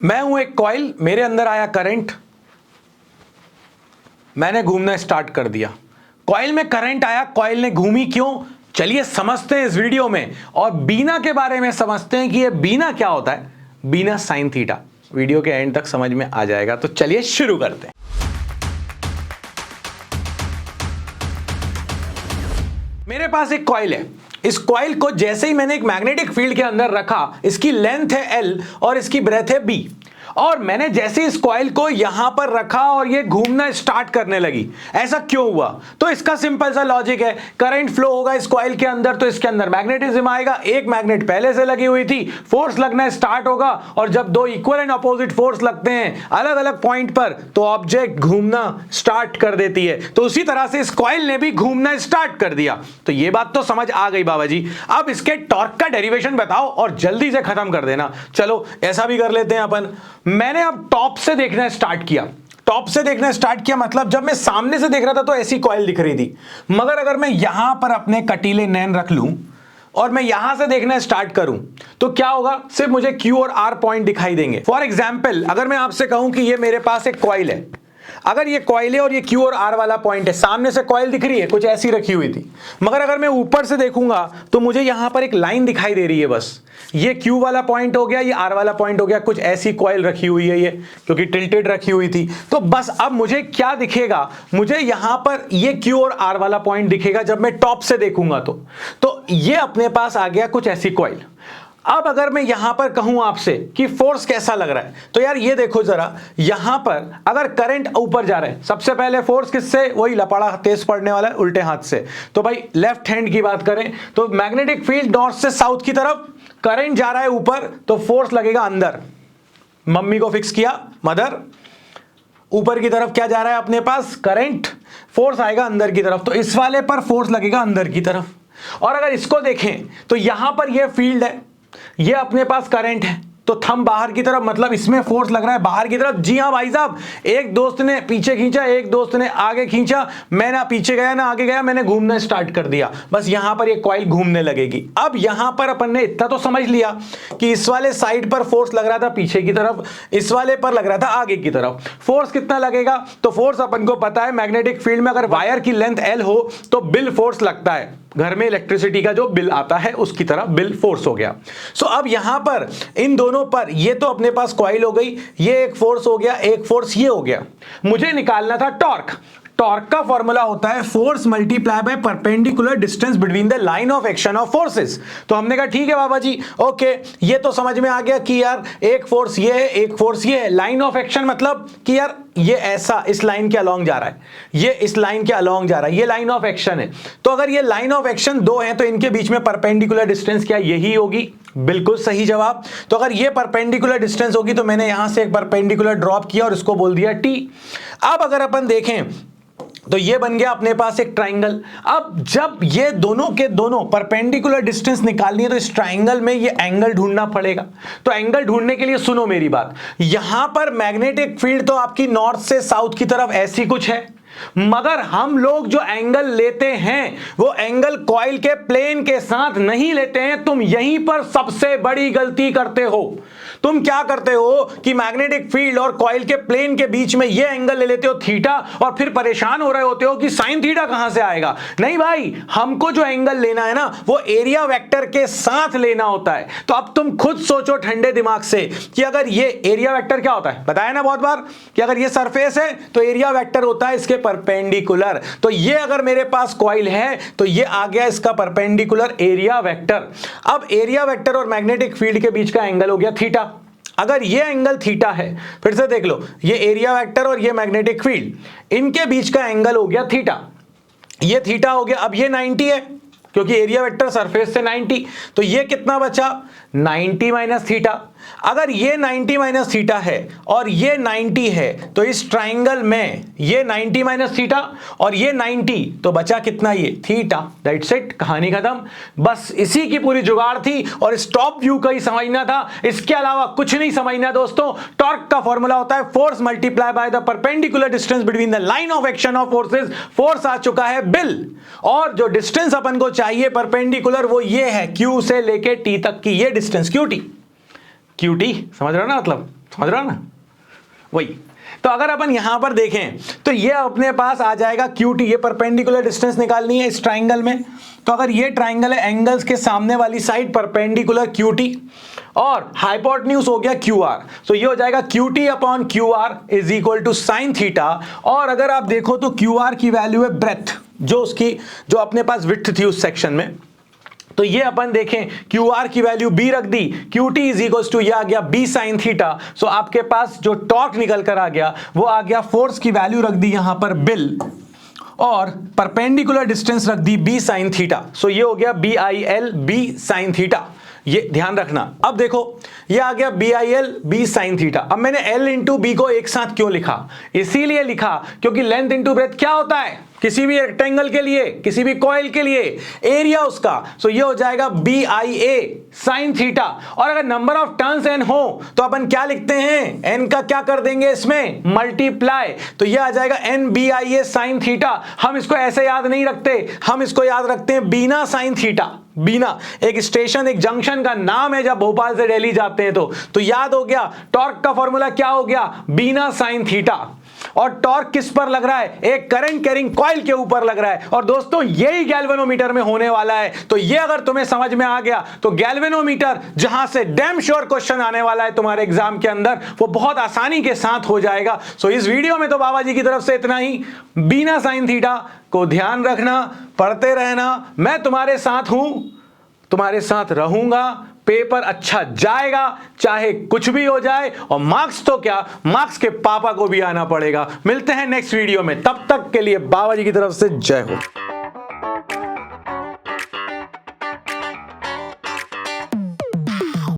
मैं हूं एक कॉइल, मेरे अंदर आया करंट, मैंने घूमना स्टार्ट कर दिया। कॉइल में करंट आया, कॉइल ने घूमी क्यों, चलिए समझते हैं इस वीडियो में। और बीना के बारे में समझते हैं कि ये बीना क्या होता है, बीना साइन थीटा। वीडियो के एंड तक समझ में आ जाएगा, तो चलिए शुरू करते हैं। मेरे पास एक कॉइल है, इस कॉइल को जैसे ही मैंने एक मैग्नेटिक फील्ड के अंदर रखा, इसकी लेंथ है L और इसकी ब्रेथ है B, और मैंने जैसे इस कॉइल को यहां पर रखा और ये घूमना स्टार्ट करने लगी। ऐसा क्यों हुआ? तो इसका सिंपल सा लॉजिक है, करंट फ्लो होगा इस कॉइल के अंदर तो इसके अंदर मैग्नेटिज्म आएगा। एक मैग्नेट पहले से लगी हुई थी, फोर्स लगना स्टार्ट होगा, और जब दो इक्वल एंड अपोजिट फोर्स लगते हैं अलग अलग पॉइंट पर, तो ऑब्जेक्ट घूमना स्टार्ट कर देती है। तो उसी तरह से इस कॉइल ने भी घूमना स्टार्ट कर दिया। तो ये बात तो समझ आ गई बाबा जी। अब इसके टॉर्क का डेरिवेशन बताओ और जल्दी से खत्म कर देना। चलो ऐसा भी कर लेते हैं अपन। मैंने अब टॉप से देखना स्टार्ट किया। टॉप से देखना स्टार्ट किया मतलब जब मैं सामने से देख रहा था तो ऐसी कॉइल दिख रही थी, मगर अगर मैं यहां पर अपने कटीले नैन रख लूं और मैं यहां से देखना स्टार्ट करूं तो क्या होगा, सिर्फ मुझे Q और R पॉइंट दिखाई देंगे। फॉर एग्जाम्पल, अगर मैं आपसे कहूं कि ये मेरे पास एक कॉइल है, अगर ये कॉइल है और ये Q और R वाला पॉइंट है, सामने से कॉइल दिख रही है कुछ ऐसी रखी हुई थी, मगर अगर मैं ऊपर से देखूंगा तो मुझे यहां पर एक लाइन दिखाई दे रही है। बस ये Q वाला पॉइंट हो गया, ये R वाला पॉइंट हो गया, कुछ ऐसी कॉइल रखी हुई है ये, क्योंकि टिल्टेड रखी हुई थी। तो बस अब मुझे क्या दिखेगा, मुझे यहां पर ये Q और R वाला पॉइंट दिखेगा जब मैं टॉप से देखूंगा तो ये अपने पास आ गया कुछ ऐसी कॉइल। अब अगर मैं यहां पर कहूं आपसे कि फोर्स कैसा लग रहा है, तो यार ये देखो जरा, यहां पर अगर करंट ऊपर जा रहा है, सबसे पहले फोर्स किससे, वही लपाड़ा तेज पड़ने वाला है उल्टे हाथ से। तो भाई लेफ्ट हैंड की बात करें तो मैग्नेटिक फील्ड नॉर्थ से साउथ की तरफ, करंट जा रहा है ऊपर तो फोर्स लगेगा अंदर। मम्मी को फिक्स किया, मदर, ऊपर की तरफ क्या जा रहा है अपने पास, करंट, फोर्स आएगा अंदर की तरफ, तो इस वाले पर फोर्स लगेगा अंदर की तरफ। और अगर इसको देखें तो यहां पर यह फील्ड है, ये अपने पास करंट है, तो थंब बाहर की तरफ, मतलब इसमें फोर्स लग रहा है बाहर की तरफ। जी हां भाई साहब, एक दोस्त ने पीछे खींचा, एक दोस्त ने आगे खींचा, मैं ना पीछे गया ना आगे गया, मैंने घूमना स्टार्ट कर दिया। बस यहां पर ये कॉइल घूमने लगेगी। अब यहां पर अपन ने इतना तो समझ लिया कि इस वाले साइड पर फोर्स लग रहा था पीछे की तरफ, इस वाले पर लग रहा था आगे की तरफ। फोर्स कितना लगेगा, तो फोर्स अपन को पता है, मैग्नेटिक फील्ड में अगर वायर की लेंथ L हो तो बिल फोर्स लगता है। घर में इलेक्ट्रिसिटी का जो बिल आता है उसकी तरह बिल फोर्स हो गया। सो अब यहां पर इन दोनों पर, ये तो अपने पास कॉइल हो गई, ये एक फोर्स हो गया, एक फोर्स ये हो गया। मुझे निकालना था टॉर्क। टॉर्क का फॉर्मूला होता है force multiply by perpendicular distance between the line of action of forces. तो हमने कहा ठीक है बाबा जी, ओके, ये तो समझ में आ गया कि यार एक फोर्स ये है, एक फोर्स ये है। लाइन ऑफ एक्शन मतलब कि यार ये ऐसा इस लाइन के अलोंग जा रहा है, ये इस लाइन के अलोंग जा रहा है, ये लाइन ऑफ एक्शन है। तो अगर ये लाइन ऑफ एक्शन दो है तो इनके बीच में परपेंडिकुलर डिस्टेंस क्या, यही होगी। बिल्कुल सही जवाब। तो अगर ये परपेंडिकुलर डिस्टेंस होगी तो मैंने यहां से एक परपेंडिकुलर ड्रॉप किया और इसको बोल दिया T। अब अगर अपन देखें तो ये बन गया अपने पास एक ट्राइंगल। अब जब ये दोनों के दोनों परपेंडिकुलर डिस्टेंस निकालनी है तो इस ट्राइंगल में ये एंगल ढूंढना पड़ेगा। तो एंगल ढूंढने के लिए सुनो मेरी बात, यहां पर मैग्नेटिक फील्ड तो आपकी नॉर्थ से साउथ की तरफ ऐसी कुछ है, मगर हम लोग जो एंगल लेते हैं वो एंगल कॉइल के प्लेन के साथ नहीं लेते हैं। तुम यहीं पर सबसे बड़ी गलती करते हो। तुम क्या करते हो कि मैग्नेटिक फील्ड और कॉइल के प्लेन के बीच में ये एंगल ले लेते हो थीटा, और फिर परेशान हो रहे होते हो कि साइन थीटा कहां से आएगा। नहीं भाई, हमको जो एंगल लेना है ना वो एरिया वेक्टर के साथ लेना होता है। तो अब तुम खुद सोचो ठंडे दिमाग से कि अगर ये एरिया वेक्टर क्या होता है, बताया ना बहुत बार कि अगर ये सरफेस है तो एरिया वेक्टर होता है इसके परपेंडिकुलर। तो ये अगर मेरे पास कॉइल है तो ये आ गया इसका परपेंडिकुलर एरिया वेक्टर। अब एरिया वेक्टर और मैग्नेटिक फील्ड के बीच का एंगल हो गया थीटा। अगर ये एंगल थीटा है, फिर से देख लो, ये एरिया वेक्टर और ये मैग्नेटिक फील्ड, इनके बीच का एंगल हो गया थीटा। ये थीटा हो गया। अब ये 90 है क्योंकि एरिया वेक्टर सरफेस से 90, तो ये कितना बचा, 90 माइनस थीटा। अगर ये 90 माइनस थीटा है और ये 90 है तो इस ट्राइंगल में ये 90 माइनस थीटा और ये 90, तो बचा कितना, ये थीटा। दैट्स इट, कहानी खत्म। बस इसी की पूरी जुगाड़ थी और इस टॉप व्यू का ही समझना था, इसके अलावा कुछ नहीं समझना दोस्तों। टॉर्क का फॉर्मूला होता है force multiply by the perpendicular distance between the line of action of forces. Force आ चुका है बिल, और जो डिस्टेंस अपन को चाहिए परपेंडिकुलर वो ये है Q से लेके T तक की ये डिस्टेंस, QT। समझ रहे हो ना मतलब। समझ रहा ना, वही। तो अगर अपन यहां पर देखें तो ये अपने पास आ जाएगा QT, ये परपेंडिकुलर डिस्टेंस निकालनी है इस ट्राइंगल में। तो अगर ये ट्राइंगल है, एंगल्स के सामने वाली साइड परपेंडिकुलर QT और हाइपोटेन्यूज हो गया QR, तो ये हो जाएगा QT upon QR is equal to sine theta. और अगर आप देखो तो QR की वैल्यू है ब्रेथ, जो अपने पास विड्थ थी उस सेक्शन में, तो ये अपन देखें QR की वैल्यू B रख दी, QT इज इक्वल टू ये आ गया B साइन थीटा। सो आपके पास जो टॉर्क निकल कर आ गया वो आ गया, फोर्स की वैल्यू रख दी यहां पर बिल और परपेंडिकुलर डिस्टेंस रख दी B साइन थीटा। सो ये हो गया BIL B साइन थीटा, ये ध्यान रखना। अब देखो ये आ गया BIL B साइन थीटा। अब मैंने L इंटू B को एक साथ क्यों लिखा, इसीलिए लिखा क्योंकि लेंथ इंटू ब्रेथ क्या होता है किसी भी रेक्टेंगल के लिए, किसी भी कॉइल के लिए, एरिया उसका। सो ये हो जाएगा BIA साइन थीटा। और अगर नंबर ऑफ टर्न्स n हो तो अपन क्या लिखते हैं, n का क्या कर देंगे इसमें मल्टीप्लाई, तो ये आ जाएगा NBIA साइन थीटा। हम इसको ऐसे याद नहीं रखते, हम इसको याद रखते हैं बीना साइन थीटा। बीना एक स्टेशन, एक जंक्शन का नाम है जब भोपाल से दिल्ली जाते हैं तो याद हो गया। टॉर्क का फॉर्मूला क्या हो गया, बीना साइन थीटा। और टॉर्क किस पर लग रहा है, एक करंट कैरिंग कॉइल के ऊपर लग रहा है। और दोस्तों यही गैल्वेनोमीटर में होने वाला है। तो ये अगर तुम्हें समझ में आ गया तो गैल्वेनोमीटर जहां से डैम श्योर क्वेश्चन आने वाला है तुम्हारे एग्जाम के अंदर, वो बहुत आसानी के साथ हो जाएगा। सो इस वीडियो में तो बाबा जी की तरफ से इतना ही। बीना साइन थीटा को ध्यान रखना, पढ़ते रहना, मैं तुम्हारे साथ हूं, तुम्हारे साथ रहूंगा। पेपर अच्छा जाएगा चाहे कुछ भी हो जाए, और मार्क्स तो क्या, मार्क्स के पापा को भी आना पड़ेगा। मिलते हैं नेक्स्ट वीडियो में, तब तक के लिए बाबा जी की तरफ से जय हो।